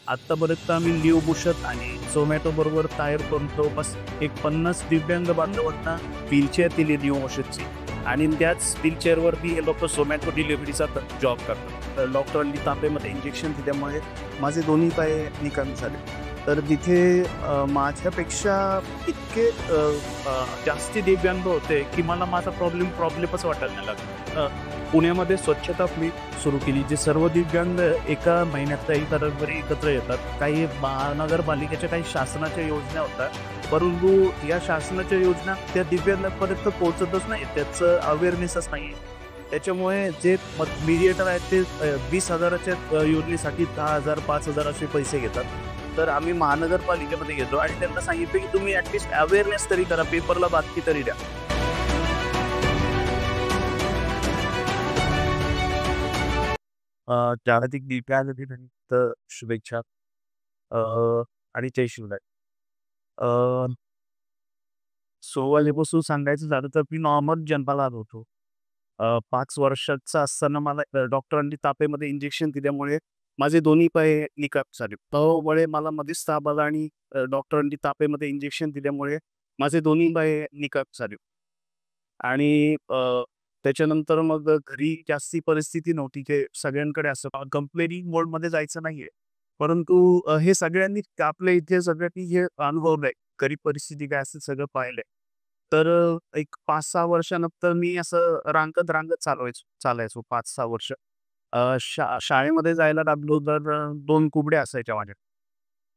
आत्तापर्यंत आम्ही लिओ बुशत आणि झोमॅटो बरोबर तयार करतो. बस एक 50 दिव्यांग बांधवांना व्हीलचेअर दिली लिओ बुशतची आणि त्याच व्हीलचेअरवरती हे लोक झोमॅटो डिलिव्हरीचा जॉब करतात. तर डॉक्टरांनी तापेमध्ये इंजेक्शन दिल्यामुळे माझे दोन्ही पाय निकामी झाले. तर तिथे माझ्यापेक्षा इतके जास्ती दिव्यांग होते की मला माझा प्रॉब्लेमच वाटायला नाही लागला. पुण्यामध्ये स्वच्छता मोहीम सुरू केली. जे सर्व दिव्यांग एका महिन्यातल्या एका रविवारी एकत्र येतात. काही महानगरपालिकेच्या काही शासनाच्या योजना होतात, परंतु या शासनाच्या योजना त्या दिव्यांगांपर्यंत पोहोचतच नाही, त्याचं अवेअरनेसच नाही. त्याच्यामुळे जे मीडिएटर आहेत ते 20,000च्या योजनेसाठी 10,000 5,000 असे पैसे घेतात. तर आम्ही महानगरपालिकेमध्ये गेलो आणि त्यांना सांगितलं की तुम्ही ॲटलिस्ट अवेअरनेस तरी करा, पेपरला बातमी तरी द्या. जागतिक दिव्यांग दिनानिमित्त शुभेच्छा अ, आणि जय शिवराय. अ, सुरुवातीपासून सांगायचं झालं तर मी नॉर्मल जन्माला आलो होतो. 5 वर्षाचा असताना मला डॉक्टरांनी तापेमध्ये इंजेक्शन दिल्यामुळे माझे दोन्ही पाय निकामी झाले. त्यामुळे मला मध्येच ताप आला आणि डॉक्टरांनी तापेमध्ये इंजेक्शन दिल्यामुळे माझे दोन्ही पाय निकामी झाले. आणि त्याच्यानंतर मग घरी जास्ती परिस्थिती नव्हती, की सगळ्यांकडे असं कंप्लेनिंग मोडमध्ये जायचं नाहीये. परंतु हे सगळ्यांनी आपल्या इथे सगळ्यांनी हे अनुभवलंय. गरीब परिस्थिती काय असते सगळं पाहिलंय. तर एक 5-6 वर्षानंतर मी असं रांगत चालायचो 5-6 वर्ष. शाळेमध्ये जायला लागलो तर 2 कुबड्या असायच्या माझ्या.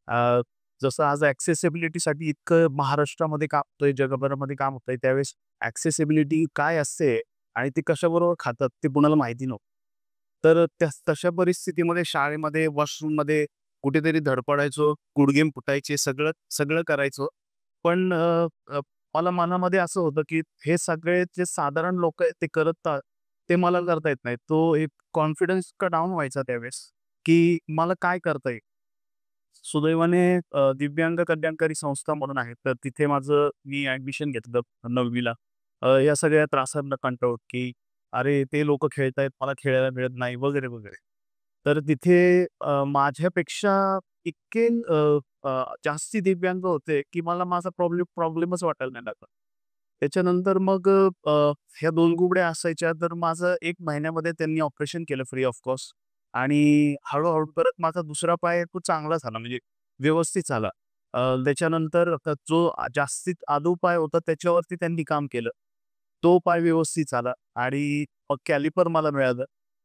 अ, जसं आज ॲक्सेसिबिलिटीसाठी इतकं महाराष्ट्रामध्ये काम होतंय, जगभरामध्ये काम होतंय, त्यावेळेस ॲक्सेसिबिलिटी काय असते आणि ती कशाबरोबर खातात ते कुणाला माहिती नव्हतं. तर तशा परिस्थितीमध्ये शाळेमध्ये, वॉशरूममध्ये कुठेतरी धडपडायचो, गुडघे फुटायचे, सगळं सगळं करायचो. पण मला मनामध्ये असं होतं, की हे सगळे जे साधारण लोकं आहेत ते करतात, ते मला करता येत नाही. तो एक कॉन्फिडन्स इतका डाऊन व्हायचा त्यावेळेस, की मला काय करता येईल? सुदैवाने दिव्यांग कल्याणकारी संस्था म्हणून आहे. तर तिथे मी ॲडमिशन घेतलं 9वी ला. या सगळ्या त्रासांना कंटाळून, की अरे, ते लोकं खेळतायत, मला खेळायला मिळत नाही वगैरे, वगैरे. तर तिथे माझ्यापेक्षा इतके जास्ती दिव्यांग होते, की मला माझा प्रॉब्लेमच वाटायला नाही लागला. त्याच्यानंतर मग ह्या 2 गुबड्या असायच्या, तर माझं 1 महिन्यामध्ये त्यांनी ऑपरेशन केलं फ्री ऑफ कॉस्ट आणि हळू परत माझा दुसरा पाय तो चांगला झाला, म्हणजे व्यवस्थित झाला. त्याच्यानंतर जो जास्तीत आदू पाय होता त्याच्यावरती त्यांनी काम केलं. तो पाय व्यवस्थित झाला आणि मग कॅलिपर मला मिळालं.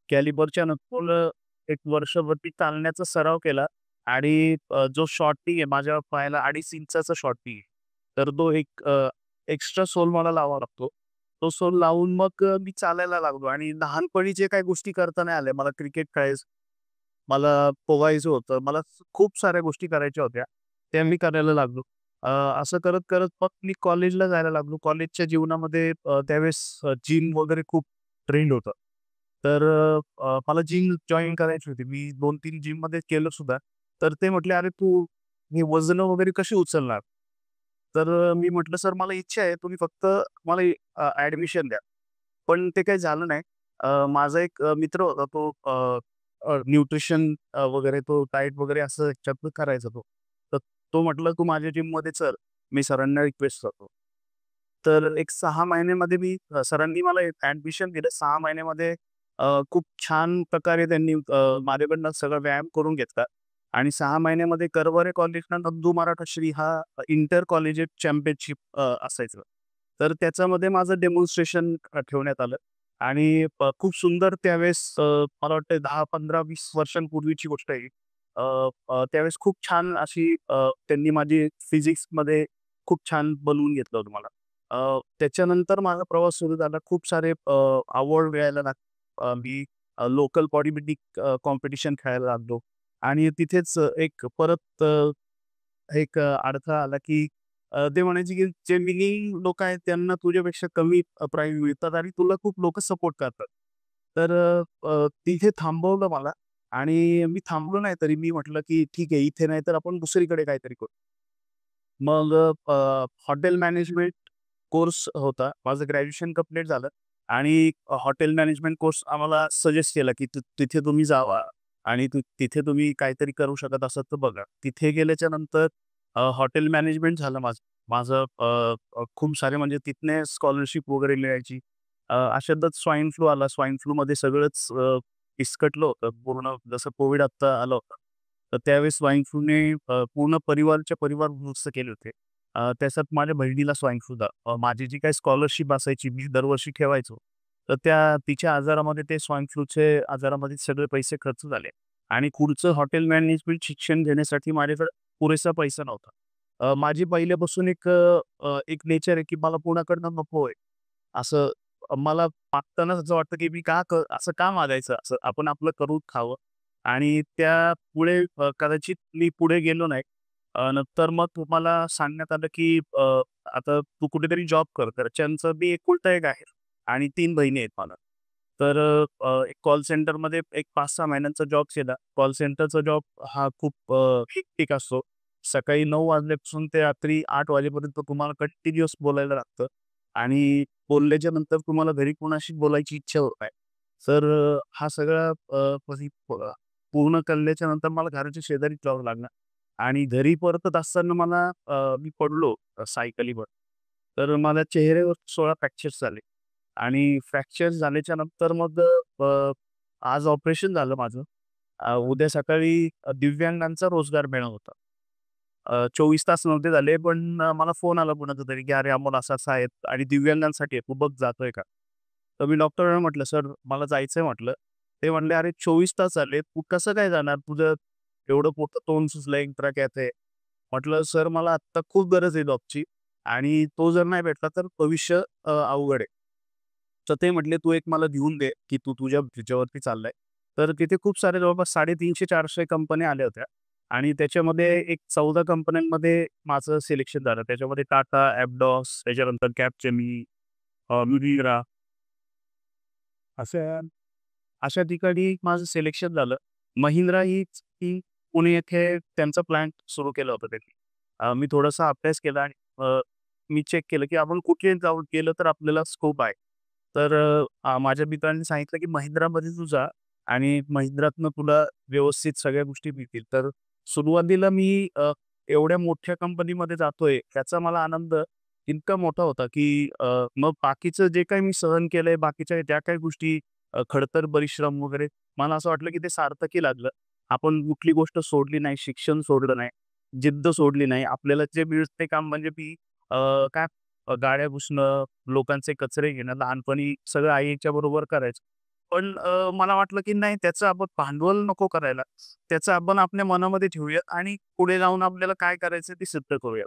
कॅलिपरच्या नंतर 1 वर्षभर चालण्याचा सराव केला आणि जो शॉर्टी आहे माझ्या पायाला 2.5 इंचाचा शॉर्टी आहे. तर तो एक एक्स्ट्रा सोल मला लावावा लागतो. तो सोल लावून मग मी चालायला लागलो आणि लहानपणी जे काही गोष्टी करता नाही आल्या, मला क्रिकेट खेळायचं, मला पोहायचं होतं, मला खूप साऱ्या गोष्टी करायच्या होत्या. त्या मी करायला लागलो. असं करत मग मी कॉलेजला जायला लागलो. कॉलेजच्या जीवनामध्ये त्यावेळेस जिम वगैरे खूप ट्रेंड होतं. तर मला जिम जॉइन करायची होती. मी 2-3 जिममध्ये केलं सुद्धा. तर ते म्हटले, "अरे, तू हे वजनं वगैरे कशी उचलणार?" तर मी म्हटलं, "सर, मला इच्छा आहे. तुम्ही फक्त मला ॲडमिशन द्या." पण ते काही झालं नाही. माझा एक मित्र होता. तो न्यूट्रिशन वगैरे तो डाएट वगैरे असं ह्याच्यातनं करायचा तो. तर तो म्हटला, "तू माझ्या जिममध्ये चल." मी सरांना रिक्वेस्ट करतो. तर एक 6 महिन्यामध्ये सरांनी मला ॲडमिशन दिलं. 6 महिन्यामध्ये खूप छान प्रकारे त्यांनी माझ्याकडनं सगळा व्यायाम करून घेतला आणि 6 महिन्यामध्ये करवरे कॉलेजला नंदू मराठश्री हा इंटर कॉलेजिएट चॅम्पियनशिप असायचं. तर त्याच्यामध्ये माझं डेमॉन्स्ट्रेशन ठेवण्यात आलं आणि खूप सुंदर त्यावेळेस मला वाटतं 10, 15, 20 वर्षांपूर्वीची गोष्ट आहे ही. अ, अ, त्यावेळेस खूप छान अशी त्यांनी माझी फिजिक्समध्ये खूप छान बनवून घेतलं होतं मला. त्याच्यानंतर माझा प्रवास सुरू झाला. खूप सारे अवॉर्ड मिळायला मी लोकल बॉडी बिल्डिंग कॉम्पिटिशन खेळायला लागलो आणि तिथेच एक परत एक अडथळा आला, की ते म्हणायचे, की जे विलिंग लोकं आहेत त्यांना तुझ्यापेक्षा कमी प्राईज मिळतात आणि तुला खूप लोकं सपोर्ट करतात. तर तिथे थांबवलं मला आणि मी थांबलो नाही तरी मी म्हटलं, की ठीक आहे इथे नाही तर आपण दुसरीकडे काहीतरी करू. मग हॉटेल मॅनेजमेंट कोर्स होता. माझं ग्रॅज्युएशन कंप्लीट झालं आणि हॉटेल मॅनेजमेंट कोर्स आम्हाला सजेस्ट केला, की तिथे तुम्ही जावा. आणि तिथे तुम्ही काहीतरी करू शकत असाल तर बघा. तिथे गेल्याच्या नंतर हॉटेल मॅनेजमेंट झालं माझं. माझं खूप सारे म्हणजे तिथने स्कॉलरशिप वगैरे मिळायची. अशातच स्वाईन फ्लू आला. स्वाईन फ्लूमध्ये सगळंच विस्कटलं होतं. पूर्ण जसं कोविड आत्ता आलं होतं. तर त्यावेळेस स्वाईन फ्लूने पूर्ण परिवारच्या परिवार उद्ध्वस्त केले होते. त्याच्यात माझ्या बहिणीला स्वाईन फ्लू माझी जी काही स्कॉलरशिप असायची मी दरवर्षी ठेवायचो. तर तिच्या आजारामध्ये ते स्वाईन फ्लूचे आजारामध्ये सगळे पैसे खर्च झाले आणि पुढचं हॉटेल मॅनेजमेंट शिक्षण घेण्यासाठी माझ्याकडे पुरेसा पैसा नव्हता. माझी पहिल्यापासून एक नेचर आहे, की मला कोणाकडनं नको आहे. असं मला मागतानाच असं वाटतं, की मी असं का मागायचं? असं आपण आपलं करून खावं आणि त्यापुढे कदाचित मी पुढे गेलो नाही. नंतर मग तुम्हाला सांगण्यात आलं, की आता तू कुठेतरी जॉब कर. घरच्यांचं मी एकुलता एक आहे आणि 3 बहिणी आहेत मला. तर एक कॉल सेंटरमध्ये एक 5-6 महिन्यांचा जॉब केला. कॉल सेंटरचा जॉब हा खूप हेक्टिक असतो. सकाळी 9 वाजल्यापासून ते रात्री 8 वाजेपर्यंत तुम्हाला कंटिन्युअस बोलायला लागतं आणि बोलल्याच्या नंतर तुम्हाला घरी कोणाशी बोलायची इच्छा होत नाही. तर हा सगळा पूर्ण केल्याच्या नंतर मला घराच्या शेजारी जॉब लागला आणि घरी परतत असताना मी पडलो सायकलीवर. तर मला चेहऱ्यावर 16 फ्रॅक्चर्स झाले आणि फ्रॅक्चर्स झाल्याच्या नंतर मग आज ऑपरेशन झालं माझं. उद्या सकाळी दिव्यांगांचा रोजगार मेळा होता. 24 तास नव्हते झाले, पण मला फोन आला कुणाचा तरी, की "अरे, अमोल असं-असं आहे आणि दिव्यांगांसाठी आहे. तू बघ जातोय का?" तर मी डॉक्टरांना म्हटलं, "सर, मला जायचंय" म्हटलं. ते म्हटले, "अरे, 24 तास झाले. तू कसं काय जाणार? तुझं एवढं मोठं तोंड सुजलंय, इंट्राकॅथ आहे." म्हटलं, "सर, मला आत्ता खूप गरज आहे जॉबची आणि तो जर नाही भेटला तर भविष्य अवघड आहे." तर ते म्हटले, "तू एक मला देऊन दे, की तू तुझ्या ह्याच्यावरती चाललाय." तर तिथे खूप सारे जवळपास 350-400 कंपन्या आल्या होत्या आणि त्याच्यामध्ये एक 14 कंपन्यांमध्ये माझं सिलेक्शन झालं. त्याच्यामध्ये टाटा, Aptos, त्याच्यानंतर Capgemini, Mahindra अशा अशा ठिकाणी माझं सिलेक्शन झालं. महिंद्रा ही पुणे येथे त्यांचा प्लांट सुरू केला होता त्यांनी. मी थोडासा अभ्यास केला आणि मी चेक केलं, की आपण कुठे जाऊन केलं तर आपल्याला स्कोप आहे. तर माझ्या मित्रांनी सांगितलं, की Mahindraमध्ये तू जा आणि Mahindraतनं तुला व्यवस्थित सगळ्या गोष्टी मिळतील. तर सुरुवातीला मी एवढ्या मोठ्या कंपनीमध्ये जातोय त्याचा मला आनंद इतका मोठा होता, की मग बाकीचं जे काही मी सहन केलंय, बाकीच्या ज्या काही गोष्टी खडतर परिश्रम वगैरे मला असं वाटलं, की ते सार्थकी लागलं. आपण कुठली गोष्ट सोडली नाही, शिक्षण सोडलं नाही, जिद्द सोडली नाही. आपल्याला जे मिळतं ते काम म्हणजे काय गाड्या पुसणं, लोकांचे कचरे घेणं, लहानपणी सगळं आईच्या बरोबर करायचं. पण मला वाटलं, की नाही त्याचं आपण भांडवल नको करायला. त्याचं आपण आपल्या मनामध्ये ठेवूया आणि पुढे जाऊन आपल्याला काय करायचं ते सिद्ध करूया.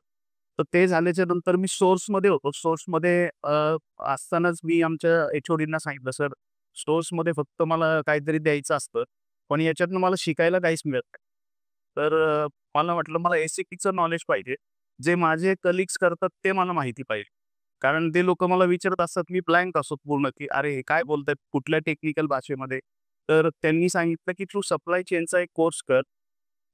तर ते झाल्याच्या नंतर मी सोर्समध्ये होतो. सोर्समध्ये असतानाच मी आमच्या एच-ओ-डींना सांगितलं, "सर, सोर्समध्ये फक्त मला काहीतरी द्यायचं असतं, पण याच्यातनं मला शिकायला काहीच मिळत नाही." तर मला वाटलं मला एस-सी-पीचं नॉलेज पाहिजे. जे माझे कलीग्स करतात ते मला माहिती पाहिजे. कारण ते लोकं मला विचारत असतात, मी ब्लँक असतो पूर्ण, की "अरे, हे काय बोलतायत? कुठल्या टेक्निकल भाषेमध्ये?" तर त्यांनी सांगितलं, की "तू सप्लाय चेनचा एक कोर्स कर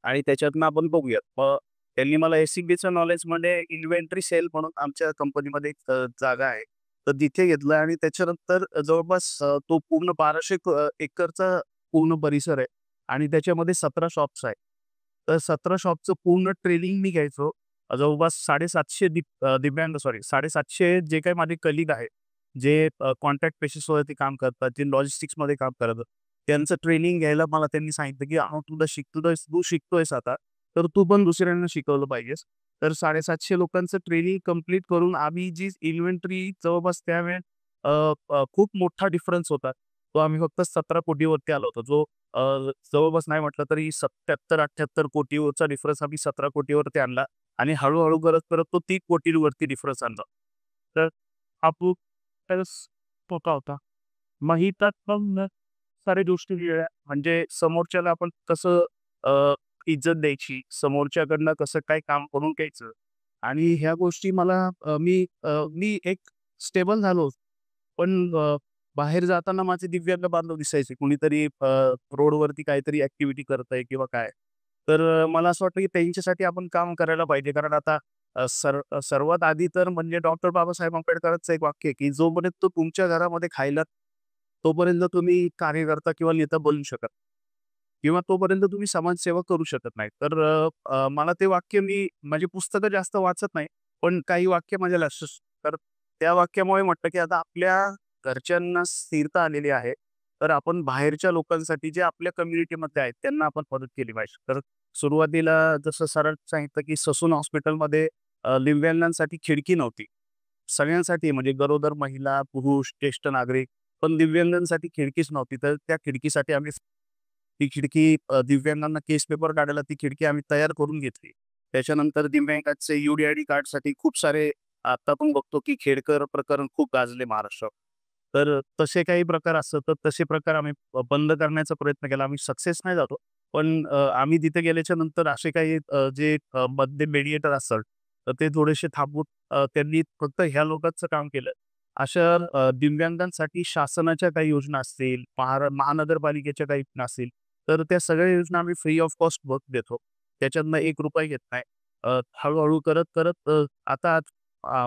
आणि त्याच्यातनं आपण बघूयात." मग त्यांनी मला एस-सी-बीचं नॉलेजमध्ये इन्व्हेंटरी सेल म्हणून आमच्या कंपनीमध्ये एक जागा आहे. तर तिथे घेतलं आणि त्याच्यानंतर जवळपास तो पूर्ण 1200 एकरचा पूर्ण परिसर आहे आणि त्याच्यामध्ये 17 शॉप्स आहेत. तर 17 शॉपचं पूर्ण ट्रेनिंग मी घ्यायचो. जवळपास 750 दिव्यांग 750 जे काही माझे कलीग आहेत, जे कॉन्ट्रॅक्ट बेसिसवरती काम करतात, जे लॉजिस्टिक्समध्ये काम करतात. त्यांचं ट्रेनिंग घ्यायला मला त्यांनी सांगितलं, की "अहो, तू शिकतोयस आता, तर तू पण दुसऱ्यांना शिकवलं पाहिजेस." तर 750 लोकांचं ट्रेनिंग कंप्लीट करून आम्ही जी इन्व्हेंटरी जवळपास त्यावेळेस अ, खूप मोठा डिफरन्स होता. तो आम्ही फक्त 17 कोटीवरती आलो होतो. जो अ, जवळपास नाही म्हटलं तरी 77-78 कोटीवरचा डिफरन्स आम्ही 17 कोटीवरती आणला आणि हळू करत तो 30 कोटीवरती डिफरन्स आणला. तर हा खूप तोटा होता. मग ही त्यात पण साऱ्या गोष्टी वेगळ्या म्हणजे समोरच्याला आपण कसं इज्जत द्यायची, समोरच्याकडनं कसं काय काम करून घ्यायचं आणि ह्या गोष्टी मी एक स्टेबल झालो. पण बाहेर जाताना माझे दिव्यांग बांधव दिसायचे. कुणीतरी रोडवरती काहीतरी ॲक्टिव्हिटी करतंय किंवा काय. तर मला असं वाटतं की त्यांच्यासाठी आपण काम करायला पाहिजे. कारण आता सर्वात आधी तर म्हणजे डॉक्टर बाबासाहेब आंबेडकरांचं एक वाक्य आहे, की जोपर्यंत तुमच्या घरामध्ये खायला तोपर्यंत तुम्ही कार्यकर्ता किंवा नेता बनू शकत. किंवा तोपर्यंत तुम्ही समाजसेवा करू शकत नाही. तर मला ते वाक्य मी म्हणजे पुस्तकं जास्त वाचत नाही, पण काही वाक्य माझ्या लक्षात तर त्या वाक्यामुळे म्हटलं, की आता आपल्या घरच्यांना स्थिरता आलेली आहे. तर आपण बाहेरच्या लोकांसाठी जे आपल्या कम्युनिटीमध्ये आहेत, त्यांना आपण मदत केली पाहिजे. तर सुरुवातीला जसं सरांनी सांगितलं, की ससून हॉस्पिटलमध्ये दिव्यांगांसाठी खिडकी नव्हती. सगळ्यांसाठी म्हणजे गरोदर महिला, पुरुष, ज्येष्ठ नागरिक, पण दिव्यांगांसाठी खिडकीच नव्हती. तर त्या खिडकीसाठी आम्ही ती खिडकी दिव्यांगांना केस पेपर काढायला ती खिडकी आम्ही तयार करून घेतली. त्याच्यानंतर दिव्यांगाचे यू-डी-आय-डी कार्डसाठी खूप सारे आता आपण बघतो, की खेडकर प्रकरण खूप गाजले महाराष्ट्रात. तर तसे काही प्रकार असतात, तर तसे प्रकार आम्ही बंद करण्याचा प्रयत्न केला. आम्ही सक्सेस नाही झालो. पण आम्ही तिथे गेल्याच्या नंतर असे काही जे मधले मेडिएटर असतात, तर ते थोडेसे थांबवून त्यांनी फक्त ह्या लोकांचं काम केलं. अशा दिव्यांगांसाठी शासनाच्या काही योजना असतील, महानगरपालिकेच्या काही योजना असतील, तर त्या सगळ्या योजना आम्ही फ्री ऑफ कॉस्ट देतो. त्याच्यातनं ₹1 घेत नाही. हळू करत आता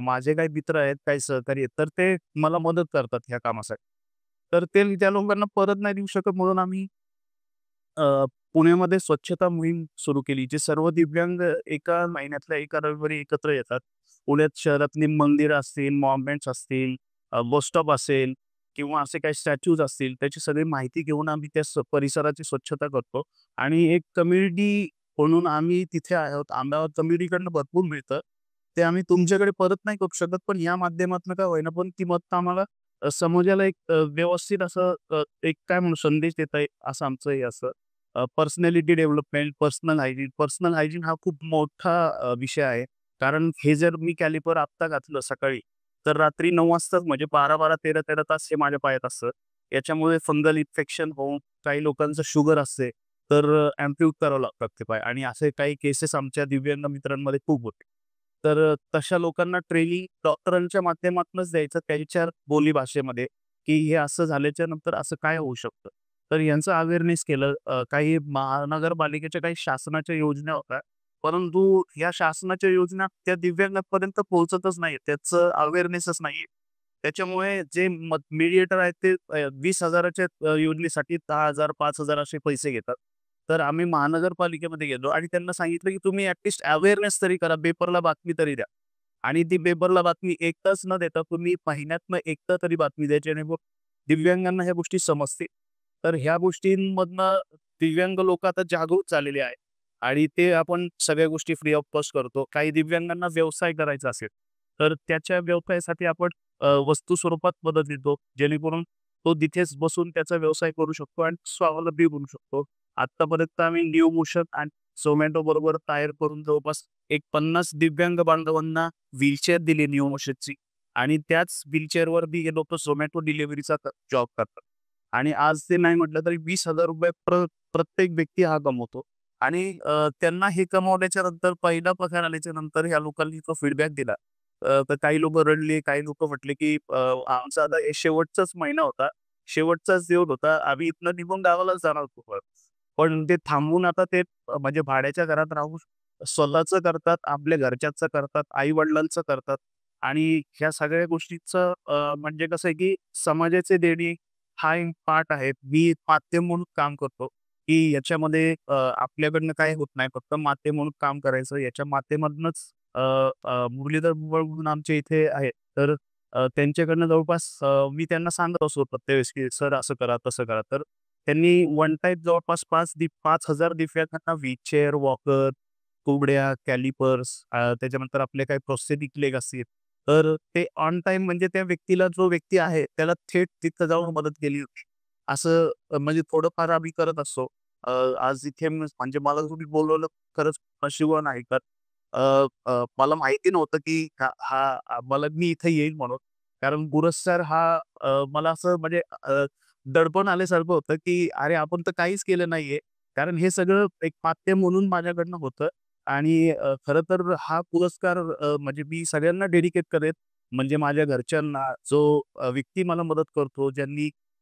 माझे काही मित्र आहेत, काही सहकारी आहेत, तर ते मला मदत करतात ह्या कामासाठी. तर ते त्या लोकांना परत नाही देऊ शकत म्हणून आम्ही पुण्यामध्ये स्वच्छता मोहीम सुरू केली. जे सर्व दिव्यांग एका महिन्यातल्या एका रविवारी एकत्र येतात. पुण्यात शहरातली मंदिरं असतील, मॉन्युमेंट्स असतील, बस स्टॉप असेल किंवा असे काही स्टॅच्यूज असतील, त्याची सगळी माहिती घेऊन आम्ही त्या परिसराची स्वच्छता करतो आणि एक कम्युनिटी म्हणून आम्ही तिथे आहोत. आम्हाला कम्युनिटीकडनं भरपूर मिळतं. ते आम्ही तुमच्याकडे परत नाही करू शकत, पण या माध्यमातून का होईना, पण ती मतं आम्हाला समाजाला एक व्यवस्थित असं एक काय म्हणू संदेश देता येईल असं आमचं हे असं. पर्सनॅलिटी डेव्हलपमेंट, पर्सनल हायजीन हा खूप मोठा विषय आहे. कारण हे जर मी कॅलिपर आत्ता घातलं सकाळी, तर रात्री 9 वाजताच म्हणजे 12-12, 13-13 तास हे माझ्या पायात असतं. याच्यामुळे फंगल इन्फेक्शन होऊन काही लोकांचं शुगर असते, तर करावं लागतात ते पाय आणि असे काही केसेस आमच्या दिव्यांग मित्रांमध्ये खूप होते. तर तशा लोकांना ट्रेनिंग डॉक्टरांच्या माध्यमातूनच द्यायचं त्यांच्या बोलीभाषेमध्ये, की हे असं झाल्याच्या नंतर असं काय होऊ शकतं. तर यांचं अवेअरनेस केलं. काही महानगरपालिकेच्या काही शासनाच्या योजना होत्या. परंतु या शासनाच्या योजना त्या दिव्यांगांपर्यंत पोहोचतच नाहीये. त्याचं अवेअरनेसच नाहीये. त्याच्यामुळे जे मीडिएटर आहेत ते 20,000च्या योजनेसाठी 10,000 5,000 असे पैसे घेतात. तर आम्ही महानगरपालिकेमध्ये गेलो आणि त्यांना सांगितलं, की तुम्ही अवेअरनेस तरी करा, पेपरला बातमी तरी द्या. आणि ती पेपरला बातमी 1 तास न देता तुम्ही महिन्यातनं एकदा तरी बातमी द्या, जेणेकरून दिव्यांगांना ह्या गोष्टी समजतील. तर ह्या गोष्टींमधनं दिव्यांग लोकं आता जागरूक झालेले आहेत आणि ते आपण सगळ्या गोष्टी फ्री ऑफ कॉस्ट करतो. काही दिव्यांगांना व्यवसाय करायचा असेल, तर त्याच्या व्यवसायासाठी आपण वस्तू स्वरूपात मदत देतो, जेणेकरून तो तिथेच बसून त्याचा व्यवसाय करू शकतो आणि स्वावलंबी बनू शकतो. आत्तापर्यंत आम्ही न्यू मोशन आणि Zomato बरोबर टायर करून जवळपास एक 50 दिव्यांग बांधवांना व्हीलचेअर दिली न्यू मोशनची आणि त्याच व्हीलचेअरवर बी हे लोकं Zomato डिलिव्हरीचा जॉब करतात. आणि आज ते नाही म्हटलं तरी ₹20,000 प्रत्येक व्यक्ती हा कमवतो. आणि त्यांना हे कमवल्याच्या नंतर पहिला पगार आल्याच्या नंतर ह्या लोकांनी तो फीडबॅक दिला. तर काही लोकं रडले, काही लोकं म्हटले, की आमचा आता हे शेवटचाच महिना होता, शेवटचाच दिवस होता. आम्ही इथनं निघून गावालाच जाणार होतो परत. पण ते थांबून आता ते म्हणजे भाड्याच्या घरात राहून स्वतःचं करतात, आपल्या घरच्यांचं करतात, आई-वडिलांचं करतात आणि ह्या सगळ्या गोष्टीचं म्हणजे कसं आहे, की समाजाचे देणे हा एक पार्ट आहे. मी एक माध्यम म्हणून काम करतो, की याच्यामध्ये आपल्याकडनं काही होत नाही. फक्त माध्यम म्हणून काम करायचं. याच्या माध्यमातूनच अ, मुरलीधर बुबळ म्हणून आमच्या इथे आहेत. तर त्यांच्याकडनं जवळपास मी त्यांना सांगत असतो प्रत्येक वेळेस, की "सर असं करा, तसं करा." तर त्यांनी वन टाइम जवळपास 5,000 दिव्यांगांना व्हीलचेअर, वॉकर, कुबड्या, कॅलिपर्स त्याच्यानंतर आपले काही प्रोस्थेटिक लेग असतील. तर ते ऑन टाईम म्हणजे त्या व्यक्तीला जो व्यक्ती आहे त्याला थेट तिथं जाऊन मदत केली होती. असं म्हणजे थोडंफार आम्ही करत असतो. आज इथे म्हणजे मला तुम्ही बोलवलं खरंच नशिबवान आहे का अ, मला माहिती नव्हतं की हा हा मला मी इथे येईल म्हणून. कारण गुरज सर हा मला असं म्हणजे दडपण आल्यासारखं होतं, की अरे आपण तर काहीच केलं नाहीये. कारण हे सगळं एक माध्यम म्हणून माझ्याकडनं होतं आणि खरं तर हा पुरस्कार म्हणजे मी सगळ्यांना डेडिकेट करेन. म्हणजे माझ्या घरच्यांना, जो व्यक्ती मला मदत करतो,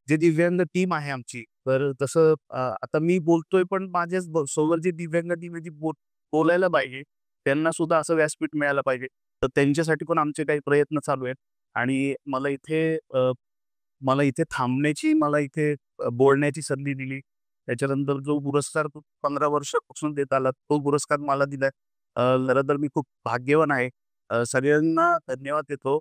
जे दिव्यांग टीम आहे आमची. तर तसं आता मी बोलतोय, पण माझ्याच सोबत जे दिव्यांग टीम आहे, ती बोलायला पाहिजे. त्यांना सुद्धा असं व्यासपीठ मिळालं पाहिजे. तर त्यांच्यासाठी पण आमचे काही प्रयत्न चालू आहेत आणि मला इथे थांबण्याची, मला इथे बोलण्याची संधी दिली. त्याच्यानंतर जो पुरस्कार 15 वर्षापासून देत आलात, तो पुरस्कार मला दिलाय. खरं तर मी खूप भाग्यवान आहे. सगळ्यांना धन्यवाद देतो.